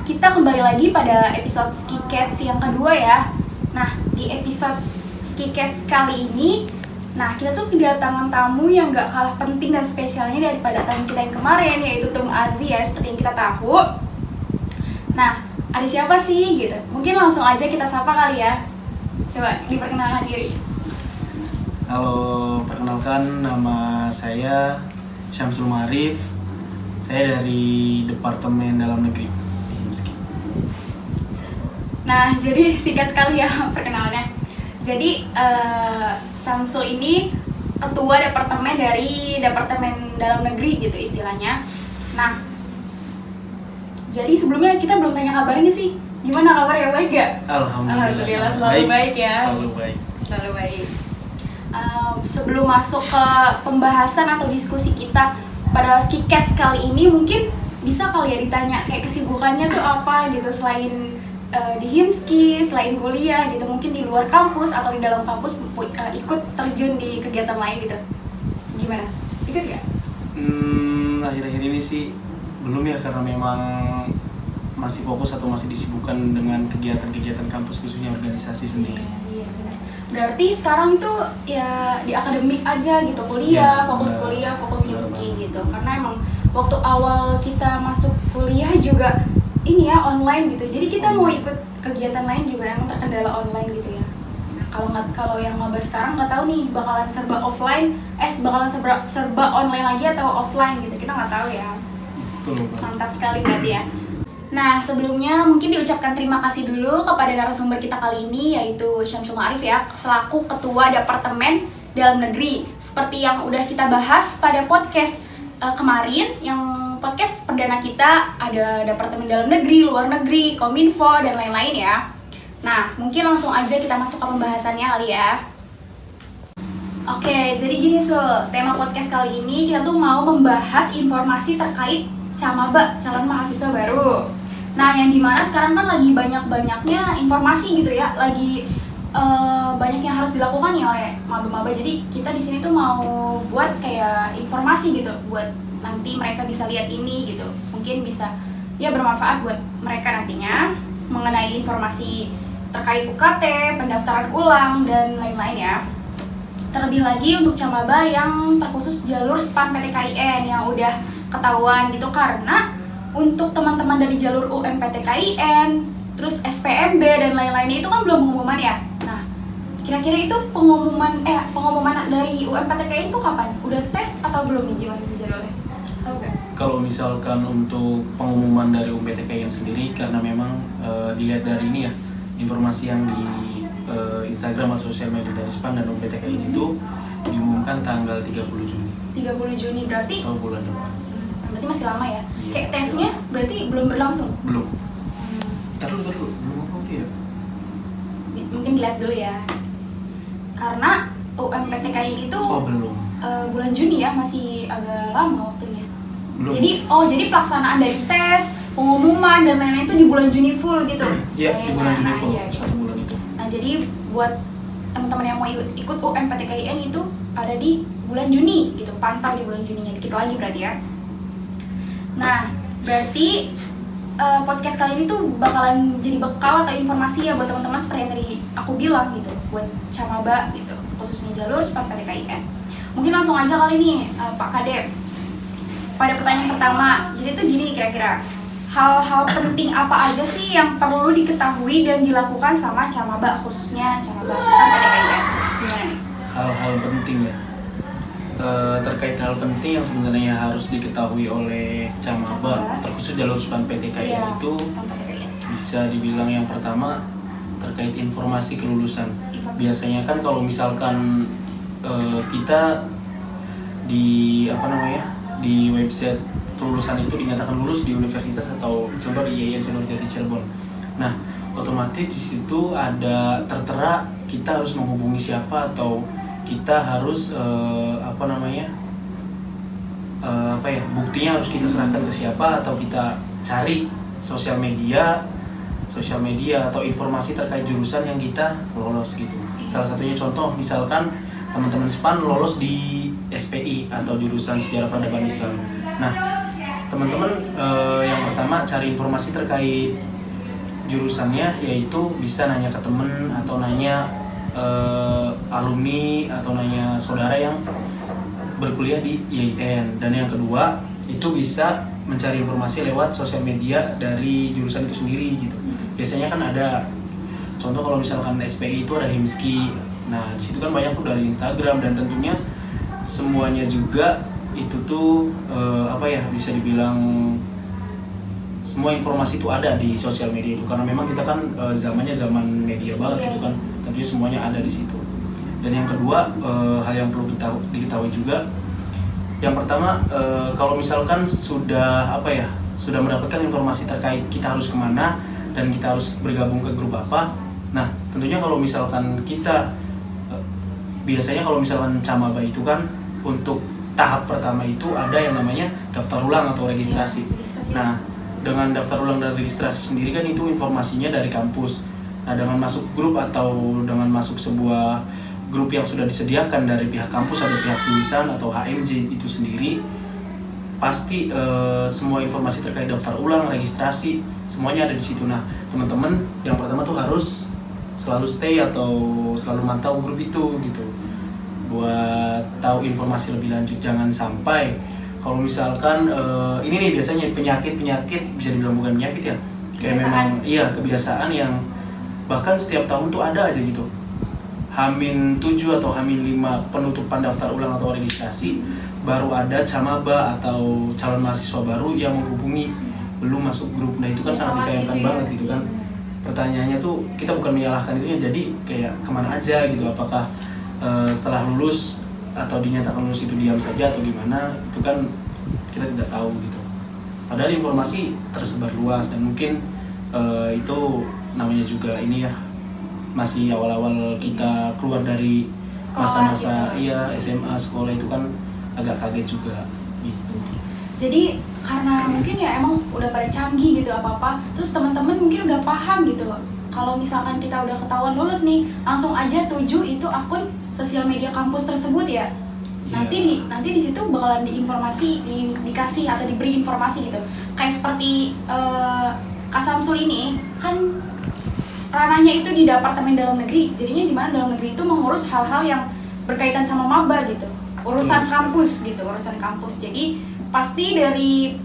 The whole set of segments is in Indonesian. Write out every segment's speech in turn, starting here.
kita kembali lagi pada episode Ski Cats yang kedua ya. Nah, di episode Ski Cats kali ini, nah kita tuh kedatangan tamu yang gak kalah penting dan spesialnya daripada tamu kita yang kemarin, yaitu Tum Azi ya, seperti yang kita tahu. Nah, ada siapa sih gitu? Mungkin langsung aja kita sapa kali ya. Coba diperkenalkan diri. Halo, perkenalkan nama saya Syamsul Ma'arif. Saya dari Departemen Dalam Negeri HIMSKI. Nah, jadi singkat sekali ya perkenalannya. Jadi Syamsul ini ketua departemen dari Departemen Dalam Negeri gitu istilahnya. Nah, jadi sebelumnya kita belum tanya kabarnya sih. Gimana kabarnya, baik gak? Alhamdulillah selalu baik ya. Selalu baik. Selalu baik. Sebelum masuk ke pembahasan atau diskusi kita pada Ski Cats kali ini, mungkin bisa kali ya ditanya kayak kesibukannya tuh apa gitu selain di HIMSKI, selain kuliah gitu, mungkin di luar kampus atau di dalam kampus ikut terjun di kegiatan lain gitu. Gimana? Ikut gak? Akhir-akhir ini sih belum ya, karena memang masih fokus atau masih disibukkan dengan kegiatan-kegiatan kampus, khususnya organisasi sendiri. Iya benar. Berarti sekarang tuh ya di akademik aja gitu, kuliah, fokus kuliah, fokus HIMSKI gitu. Karena emang waktu awal kita masuk kuliah juga ini ya online gitu. Jadi kita mau ikut kegiatan lain juga emang terkendala online gitu ya. Kalau yang maba sekarang nggak tahu nih bakalan serba offline, bakalan serba online lagi atau offline gitu. Kita nggak tahu ya. Mantap sekali berarti ya. Nah, sebelumnya mungkin diucapkan terima kasih dulu kepada narasumber kita kali ini, yaitu Syamsul Ma'arif ya, selaku Ketua Departemen Dalam Negeri. Seperti yang udah kita bahas pada podcast kemarin, yang podcast perdana kita ada Departemen Dalam Negeri, Luar Negeri, Kominfo, dan lain-lain ya. Nah, mungkin langsung aja kita masuk ke pembahasannya kali ya. Oke, jadi gini Sul, tema podcast kali ini kita tuh mau membahas informasi terkait Camaba, calon mahasiswa baru. Nah, yang dimana sekarang kan lagi banyak-banyaknya informasi gitu ya, lagi banyak yang harus dilakukan nih oleh maba-maba. Jadi kita di sini tuh mau buat kayak informasi gitu, buat nanti mereka bisa lihat ini gitu. Mungkin bisa ya bermanfaat buat mereka nantinya mengenai informasi terkait UKT, pendaftaran ulang dan lain-lain ya. Terlebih lagi untuk Camaba yang terkhusus jalur SPAN PTKIN yang udah ketahuan gitu, karena untuk teman-teman dari jalur UMPTKIN, terus SPMB dan lain-lainnya itu kan belum pengumuman ya. Nah, kira-kira itu pengumuman dari UMPTKIN itu kapan? Udah tes atau belum nih, gimana jadwalnya? Tahu gak? Kalau misalkan untuk pengumuman dari UMPTKIN sendiri, karena memang dilihat dari ini ya, informasi yang di Instagram atau sosial media dari SPAN dan UMPTKIN itu diumumkan tanggal 30 Juni. 30 Juni berarti? Oh, bulan depan. Berarti masih lama ya? Iya, kayak tesnya berarti belum berlangsung? Belum. Taruh, belum apa ya? Mungkin dilihat dulu ya. Karena UMPTKIN itu belum. Bulan Juni ya, masih agak lama waktunya. Belum. Jadi pelaksanaan dari tes, pengumuman dan lain-lain itu di bulan Juni full gitu. Iya, di bulan Juni full. Iya, Satu bulan itu. Nah, jadi buat teman-teman yang mau ikut UMPTKIN itu ada di bulan Juni gitu, pantau di bulan Juninya, dikit lagi berarti ya. Nah, berarti podcast kali ini tuh bakalan jadi bekal atau informasi ya buat teman-teman seperti yang tadi aku bilang gitu, buat Camaba gitu, khususnya jalur SPAN PTKIN. Mungkin langsung aja kali nih Pak Kadep. Pada pertanyaan pertama, jadi tuh gini kira-kira, hal-hal penting apa aja sih yang perlu diketahui dan dilakukan sama Camaba, khususnya Camaba SPAN PTKIN? Gimana nih? Hal-hal penting ya. Terkait hal penting yang sebenarnya harus diketahui oleh Camaba, terkhusus jalur SPAN PTKIN itu bisa dibilang yang pertama terkait informasi kelulusan. Biasanya kan kalau misalkan kita di di website kelulusan itu dinyatakan lulus di universitas atau contoh di IAIN Senurjati Cirebon. Nah, otomatis di situ ada tertera kita harus menghubungi siapa atau kita harus buktinya harus kita serahkan ke siapa, atau kita cari sosial media atau informasi terkait jurusan yang kita lolos gitu. Salah satunya contoh misalkan teman-teman SPAN lolos di SPI atau jurusan Sejarah Peradaban Islam. Nah, teman-teman yang pertama cari informasi terkait jurusannya, yaitu bisa nanya ke temen atau nanya alumni atau nanya saudara yang berkuliah di IAIN. Dan yang kedua itu bisa mencari informasi lewat sosial media dari jurusan itu sendiri gitu. Biasanya kan ada contoh kalau misalkan SPI itu ada Himski. Nah, di situ kan banyak tuh dari Instagram, dan tentunya semuanya juga itu tuh bisa dibilang semua informasi itu ada di sosial media itu, karena memang kita kan zamannya zaman media banget gitu kan. Tentunya semuanya ada di situ. Dan yang kedua, hal yang perlu diketahui juga, yang pertama kalau misalkan sudah mendapatkan informasi terkait kita harus kemana dan kita harus bergabung ke grup apa. Nah, tentunya kalau misalkan kita biasanya kalau misalkan Camaba itu kan untuk tahap pertama itu ada yang namanya daftar ulang atau registrasi. Nah, dengan daftar ulang dan registrasi sendiri kan itu informasinya dari kampus. Nah, dengan masuk grup atau dengan masuk sebuah grup yang sudah disediakan dari pihak kampus atau pihak jurusan atau HMJ itu sendiri, pasti semua informasi terkait daftar ulang, registrasi, semuanya ada di situ. Nah, teman-teman yang pertama tuh harus selalu stay atau selalu mantau grup itu gitu, buat tahu informasi lebih lanjut. Jangan sampai kalau misalkan ini nih biasanya penyakit bisa dibilang bukan penyakit ya, kayak memang kebiasaan yang bahkan setiap tahun tuh ada aja gitu, H-7 atau H-5 penutupan daftar ulang atau registrasi, baru ada Camaba atau calon mahasiswa baru yang menghubungi belum masuk grup. Nah, itu kan sangat disayangkan banget gitu kan. Pertanyaannya tuh kita bukan menyalahkan itunya, jadi kayak kemana aja gitu, apakah setelah lulus atau dinyatakan lulus itu diam saja atau gimana, itu kan kita tidak tahu gitu. Padahal informasi tersebar luas, dan mungkin itu namanya juga ini ya, masih awal-awal kita keluar dari masa-masa SMA sekolah itu kan agak kaget juga gitu. Jadi karena mungkin ya emang udah pada canggih gitu apa-apa, terus teman-teman mungkin udah paham gitu. Kalau misalkan kita udah ketahuan lulus nih, langsung aja tuju itu akun sosial media kampus tersebut ya. Nanti di situ bakalan dikasih atau diberi informasi gitu. Kayak seperti Kak Samsul ini kan ranahnya itu di Departemen Dalam Negeri. Jadinya di mana dalam negeri itu mengurus hal-hal yang berkaitan sama maba gitu. Urusan kampus gitu, urusan kampus. Jadi pasti dari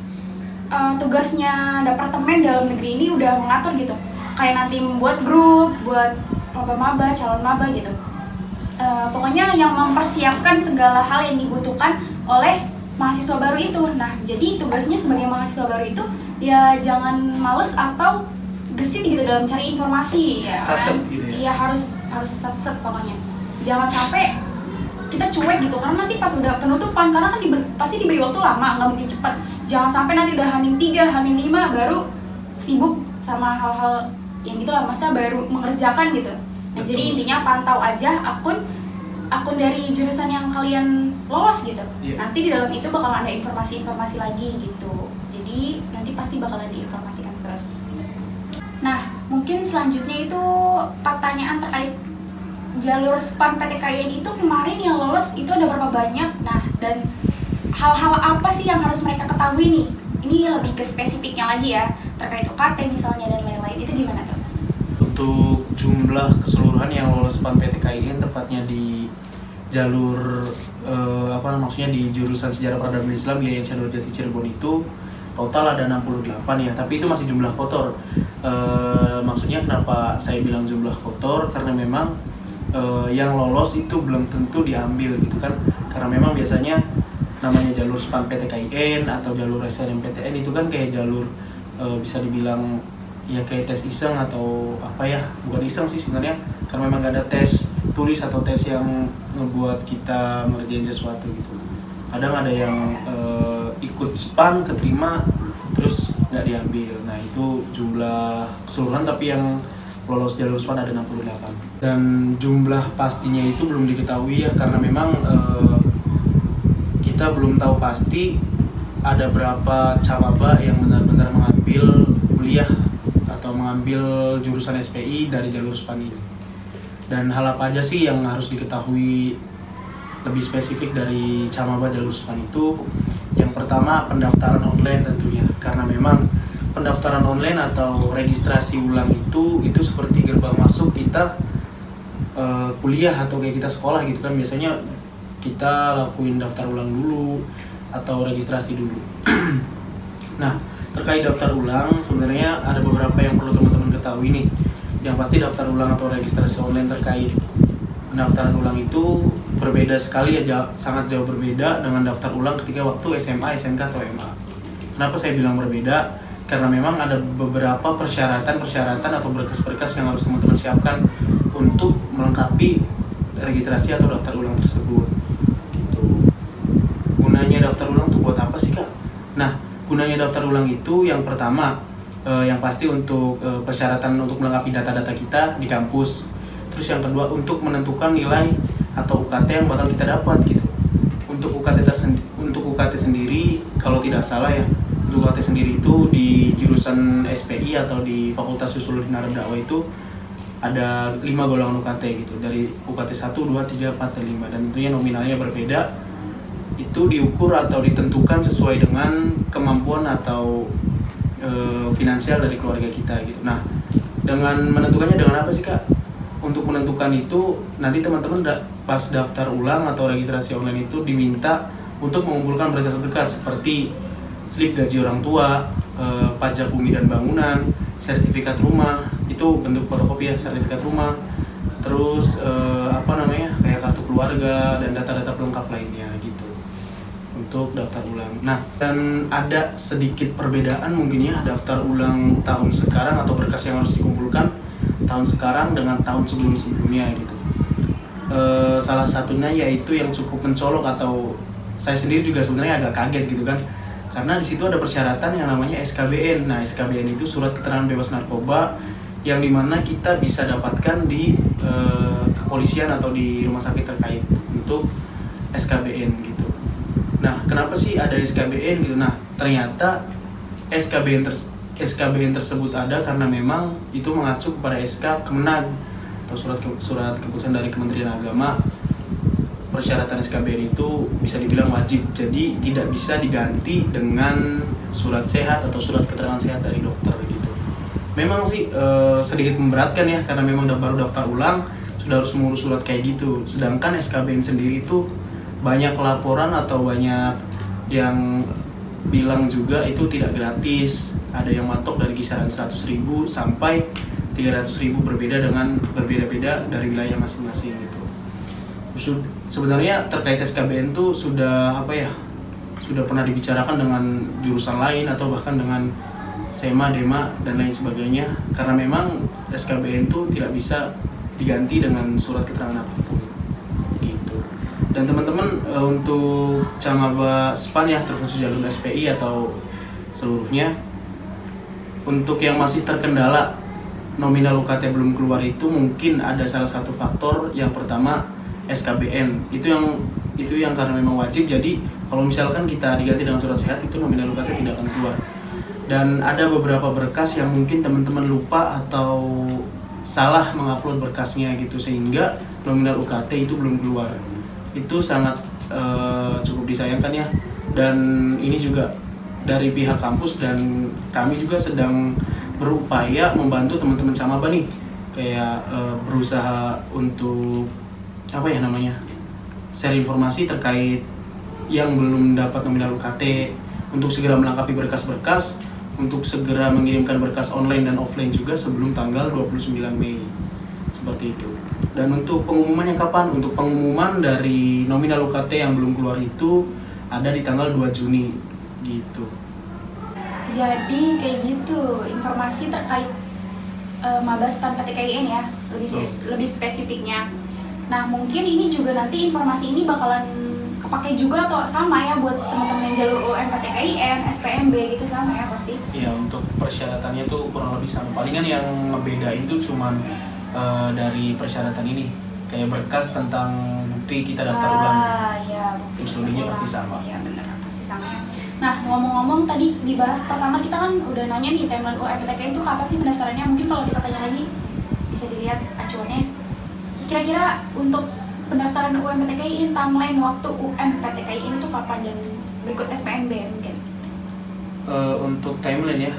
tugasnya Departemen Dalam Negeri ini udah mengatur gitu. Kayak nanti membuat grup buat maba-maba, calon maba gitu. Pokoknya yang mempersiapkan segala hal yang dibutuhkan oleh mahasiswa baru itu. Nah, jadi tugasnya sebagai mahasiswa baru itu ya jangan males atau gesit gitu dalam cari informasi ya. Satset gitu ya. Iya, harus satset pokoknya. Jangan sampai kita cuek gitu, karena nanti pas udah penutupan, karena kan pasti diberi waktu lama, nggak mungkin cepat. Jangan sampai nanti udah H-3, H-5 baru sibuk sama hal-hal yang gitu lah, maksudnya baru mengerjakan gitu. Nah, jadi intinya pantau aja akun dari jurusan yang kalian lolos gitu. Nanti di dalam itu bakal ada informasi-informasi lagi gitu. Jadi nanti pasti bakalan diinformasikan terus. Nah, mungkin selanjutnya itu pertanyaan terkait jalur SPAN PTKIN itu kemarin yang lolos itu ada berapa banyak? Nah, dan hal-hal apa sih yang harus mereka ketahui nih? Ini lebih ke spesifiknya lagi ya, terkait UKT misalnya dan lain-lain. Itu gimana tuh? Untuk jumlah keseluruhan yang lolos SPAN PTKIN tepatnya di jalur maksudnya di jurusan Sejarah Peradaban Islam IAIN Syahdur Jati Cirebon itu total ada 68 ya, tapi itu masih jumlah kotor. Maksudnya kenapa saya bilang jumlah kotor, karena memang yang lolos itu belum tentu diambil gitu kan, karena memang biasanya namanya jalur SPAN PTKIN atau jalur SNMPTN itu kan kayak jalur bisa dibilang ya kayak tes iseng atau bukan iseng sih sebenarnya, karena memang gak ada tes tulis atau tes yang ngebuat kita ngerjain sesuatu gitu. Kadang ada yang ikut SPAN keterima terus nggak diambil. Nah, itu jumlah keseluruhan, tapi yang lolos jalur SPAN ada 68. Dan jumlah pastinya itu belum diketahui ya, karena memang kita belum tahu pasti ada berapa camaba yang benar-benar mengambil kuliah atau mengambil jurusan SPI dari jalur SPAN ini. Dan hal apa aja sih yang harus diketahui lebih spesifik dari camaba jalur SPAN itu? Yang pertama pendaftaran online tentunya, karena memang pendaftaran online atau registrasi ulang itu seperti gerbang masuk kita kuliah atau kayak kita sekolah gitu kan. Biasanya kita lakuin daftar ulang dulu atau registrasi dulu. Nah, terkait daftar ulang sebenarnya ada beberapa yang perlu teman-teman ketahui nih. Yang pasti daftar ulang atau registrasi online terkait pendaftaran ulang itu berbeda sekali ya, sangat jauh berbeda dengan daftar ulang ketika waktu SMA, SMK atau MA. Kenapa saya bilang berbeda? Karena memang ada beberapa persyaratan atau berkas-berkas yang harus teman-teman siapkan untuk melengkapi registrasi atau daftar ulang tersebut. Gitu. Gunanya daftar ulang tuh buat apa sih, Kak? Nah, gunanya daftar ulang itu yang pertama, yang pasti untuk persyaratan untuk melengkapi data-data kita di kampus. Terus yang kedua untuk menentukan nilai atau UKT yang bakal kita dapat gitu. Untuk UKT sendiri kalau tidak salah ya, untuk UKT sendiri itu di jurusan SPI atau di Fakultas Usulul Hinarat Dakwah itu ada 5 golongan UKT gitu, dari UKT 1, 2, 3, 4, dan 5, dan tentunya nominalnya berbeda. Itu diukur atau ditentukan sesuai dengan kemampuan atau finansial dari keluarga kita gitu. Nah, dengan menentukannya dengan apa sih, Kak? Untuk menentukan itu nanti teman-teman pas daftar ulang atau registrasi online itu diminta untuk mengumpulkan berkas-berkas seperti slip gaji orang tua, pajak bumi dan bangunan, sertifikat rumah, itu bentuk fotokopi ya, sertifikat rumah, terus kayak kartu keluarga dan data-data pelengkap lainnya gitu untuk daftar ulang. Nah, dan ada sedikit perbedaan mungkin ya daftar ulang tahun sekarang atau berkas yang harus dikumpulkan tahun sekarang dengan tahun sebelum-sebelumnya gitu. Salah satunya yaitu yang cukup mencolok atau saya sendiri juga sebenarnya agak kaget gitu kan, karena di situ ada persyaratan yang namanya SKBN. Nah, SKBN itu surat keterangan bebas narkoba yang dimana kita bisa dapatkan di kepolisian atau di rumah sakit terkait untuk SKBN gitu. Nah, kenapa sih ada SKBN gitu? Nah, ternyata SKBN tersebut ada karena memang itu mengacu kepada SK Kemenag atau surat keputusan dari Kementerian Agama. Persyaratan SKBN itu bisa dibilang wajib, jadi tidak bisa diganti dengan surat sehat atau surat keterangan sehat dari dokter gitu. Memang sih sedikit memberatkan ya, karena memang baru daftar ulang sudah harus mengurus surat kayak gitu. Sedangkan SKBN sendiri itu banyak laporan atau banyak yang bilang juga itu tidak gratis. Ada yang matok dari kisaran 100.000 sampai 300.000, berbeda-beda dari wilayah masing-masing gitu. Sebenarnya terkait SKBN itu sudah sudah pernah dibicarakan dengan jurusan lain atau bahkan dengan SEMA, DEMA dan lain sebagainya, karena memang SKBN itu tidak bisa diganti dengan surat keterangan apapun gitu. Dan teman-teman untuk Camaba SPAN ya, terkhusus jalur SPI atau seluruhnya, untuk yang masih terkendala nominal UKT belum keluar itu mungkin ada salah satu faktor. Yang pertama SKBN, itu yang karena memang wajib, jadi kalau misalkan kita diganti dengan surat sehat itu nominal UKT tidak akan keluar. Dan ada beberapa berkas yang mungkin teman-teman lupa atau salah mengupload berkasnya gitu, sehingga nominal UKT itu belum keluar. Itu sangat cukup disayangkan ya. Dan ini juga dari pihak kampus dan kami juga sedang berupaya membantu teman-teman Camaba nih, kayak berusaha untuk share informasi terkait yang belum dapat nominal UKT, untuk segera melengkapi berkas-berkas, untuk segera mengirimkan berkas online dan offline juga sebelum tanggal 29 Mei. Seperti itu. Dan untuk pengumumannya kapan? Untuk pengumuman dari nominal UKT yang belum keluar itu ada di tanggal 2 Juni gitu. Jadi kayak gitu informasi terkait Maba SPAN PTKIN ya, lebih spesifiknya. Nah, mungkin ini juga nanti informasi ini bakalan kepake juga atau sama ya buat teman-teman yang jalur UM PTKIN, SPMB gitu, sama ya pasti? Iya, untuk persyaratannya tuh kurang lebih sama. Palingan yang ngebedain tuh cuman dari persyaratan ini, kayak berkas tentang bukti kita daftar ulang. Iya, bukti. Selebihnya pasti sama. Iya, benar, pasti sama ya. Nah, ngomong-ngomong tadi dibahas pertama kita kan udah nanya nih timeline UM PTKIN itu kapan sih pendaftarannya? Mungkin kalau kita tanya lagi bisa dilihat acuannya. Kira-kira untuk pendaftaran UM PTKIN, timeline waktu UM PTKIN itu kapan dan berikut SPMB mungkin. Untuk timeline ya,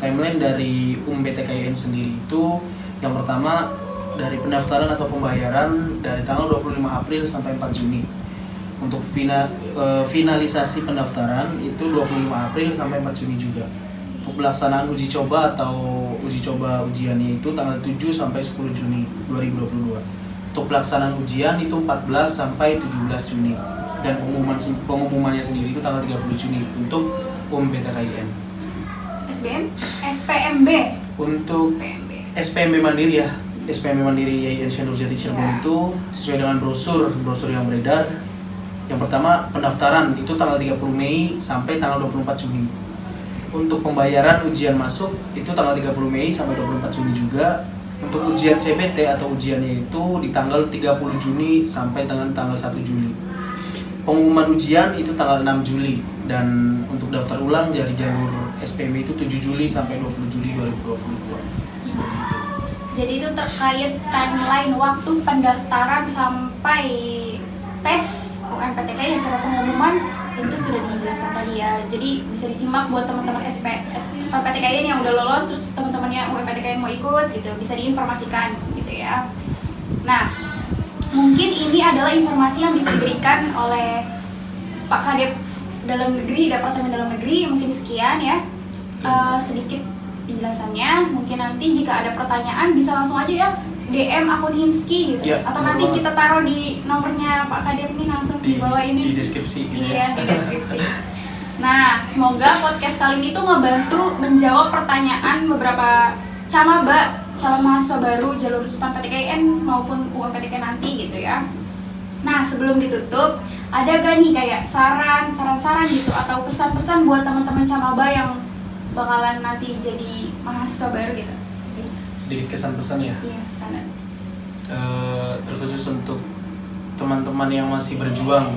timeline dari PTKIN sendiri itu yang pertama dari pendaftaran atau pembayaran dari tanggal 25 April sampai 4 Juni. Untuk finalisasi pendaftaran itu 25 April sampai 4 Juni juga. Untuk pelaksanaan uji coba atau ujiannya itu tanggal 7 sampai 10 Juni 2022. Untuk pelaksanaan ujian itu 14 sampai 17 Juni. Dan pengumumannya sendiri itu tanggal 30 Juni untuk PTKIN. SPMB. Untuk SPMB Mandiri ya. SPMB Mandiri YIN Syekh Nurjati Cirebon itu sesuai dengan brosur yang beredar. Yang pertama pendaftaran itu tanggal 30 Mei sampai tanggal 24 Juni. Untuk pembayaran ujian masuk itu tanggal 30 Mei sampai 24 Juni juga. Untuk ujian CBT atau ujiannya itu di tanggal 30 Juni sampai dengan tanggal 1 Juli. Pengumuman ujian itu tanggal 6 Juli dan untuk daftar ulang dari jalur SPMB itu 7 Juli sampai 20 Juli 2022. Seperti itu. Jadi itu terkait timeline waktu pendaftaran sampai tes UMPTK secara pengumuman itu sudah dijelaskan tadi ya. Jadi bisa disimak buat teman-teman SPMPTKIN yang udah lolos terus teman-temannya UMPTKIN mau ikut gitu, bisa diinformasikan gitu ya. Nah, mungkin ini adalah informasi yang bisa diberikan oleh Pak Kadep Dalam Negeri, Departemen Dalam Negeri. Mungkin sekian ya sedikit penjelasannya. Mungkin nanti jika ada pertanyaan bisa langsung aja ya DM akun Himski gitu ya, atau nanti kita taruh di nomornya Pak Kadep nih langsung di bawah ini di deskripsi gitu iya, di deskripsi. Nah, semoga podcast kali ini tuh ngebantu menjawab pertanyaan beberapa camaba calon mahasiswa baru jalur SPAN PTKIN maupun UMPTK nanti gitu ya. Nah, sebelum ditutup, ada gak nih kayak saran-saran gitu atau pesan-pesan buat teman-teman camaba yang bakalan nanti jadi mahasiswa baru gitu? Sedikit kesan-pesan ya. Iya, pesan dan terkhusus untuk teman-teman yang masih berjuang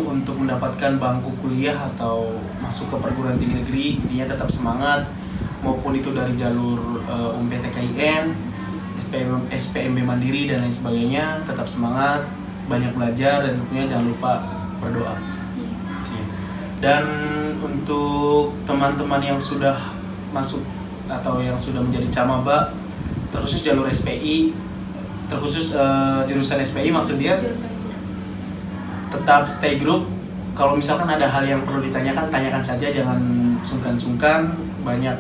untuk mendapatkan bangku kuliah atau masuk ke perguruan tinggi negeri, intinya tetap semangat, maupun itu dari jalur PTKIN, SPMB Mandiri dan lain sebagainya, tetap semangat, banyak belajar dan tentunya jangan lupa berdoa. Dan untuk teman-teman yang sudah masuk atau yang sudah menjadi camaba, terkhusus jalur SPI, jurusan SPI maksud dia, tetap stay group. Kalau misalkan ada hal yang perlu ditanyakan, tanyakan saja, jangan sungkan-sungkan. Banyak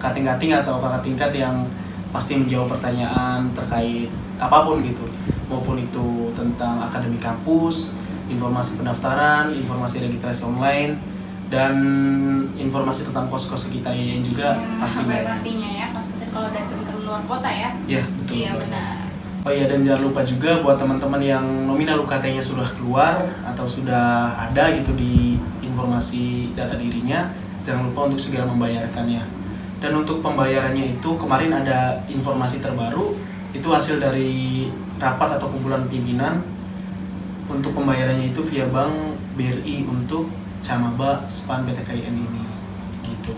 kating-kating atau kakak tingkat yang pasti menjawab pertanyaan terkait apapun gitu, maupun itu tentang akademi kampus, informasi pendaftaran, informasi registrasi online, dan informasi tentang kos-kos sekitar YIN juga pastinya ya, kos-kos kalau dari teman-teman luar kota ya. Iya, betul. Iya, benar. Oh iya, dan jangan lupa juga buat teman-teman yang nominal UKT-nya sudah keluar atau sudah ada gitu di informasi data dirinya, jangan lupa untuk segera membayarkannya. Dan untuk pembayarannya itu kemarin ada informasi terbaru, itu hasil dari rapat atau kumpulan pimpinan. Untuk pembayarannya itu via Bank BRI untuk camaba SPAN PTKIN ini gitu.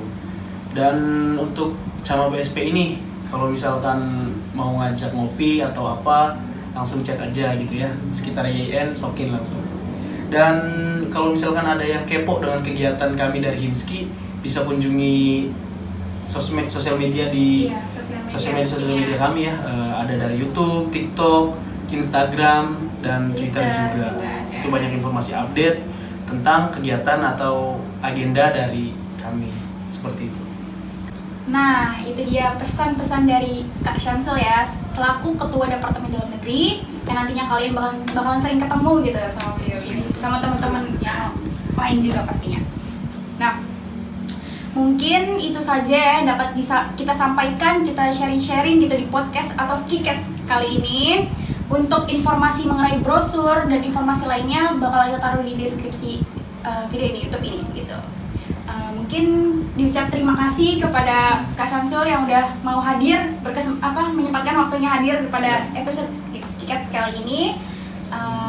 Dan untuk camaba SP ini kalau misalkan mau ngajak ngopi atau apa, langsung chat aja gitu ya, sekitar YIN sokin langsung. Dan kalau misalkan ada yang kepo dengan kegiatan kami dari Himski, bisa kunjungi sosial media di sosial media kami ya. Ada dari YouTube, TikTok, Instagram, dan Twitter juga. Itu banyak informasi update tentang kegiatan atau agenda dari kami, seperti itu. Nah, itu dia pesan-pesan dari Kak Syamsul ya, selaku Ketua Departemen Dalam Negeri, yang nantinya kalian bakalan sering ketemu gitu sama beliau ini, sama teman-teman yang lain juga pastinya. Nah, mungkin itu saja ya yang dapat bisa kita sampaikan, kita sharing-sharing gitu di podcast atau Skikets kali ini. Untuk informasi mengenai brosur dan informasi lainnya bakal kita taruh di deskripsi video ini, YouTube ini gitu. Mungkin diucap terima kasih kepada Kak Syamsul yang udah mau hadir, menyempatkan waktunya hadir pada episode Skikets kali ini.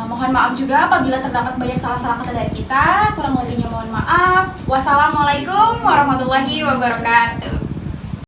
Mohon maaf juga apabila terdapat banyak salah-salah kata dari kita, kurang lebihnya mohon maaf. Wassalamualaikum warahmatullahi wabarakatuh.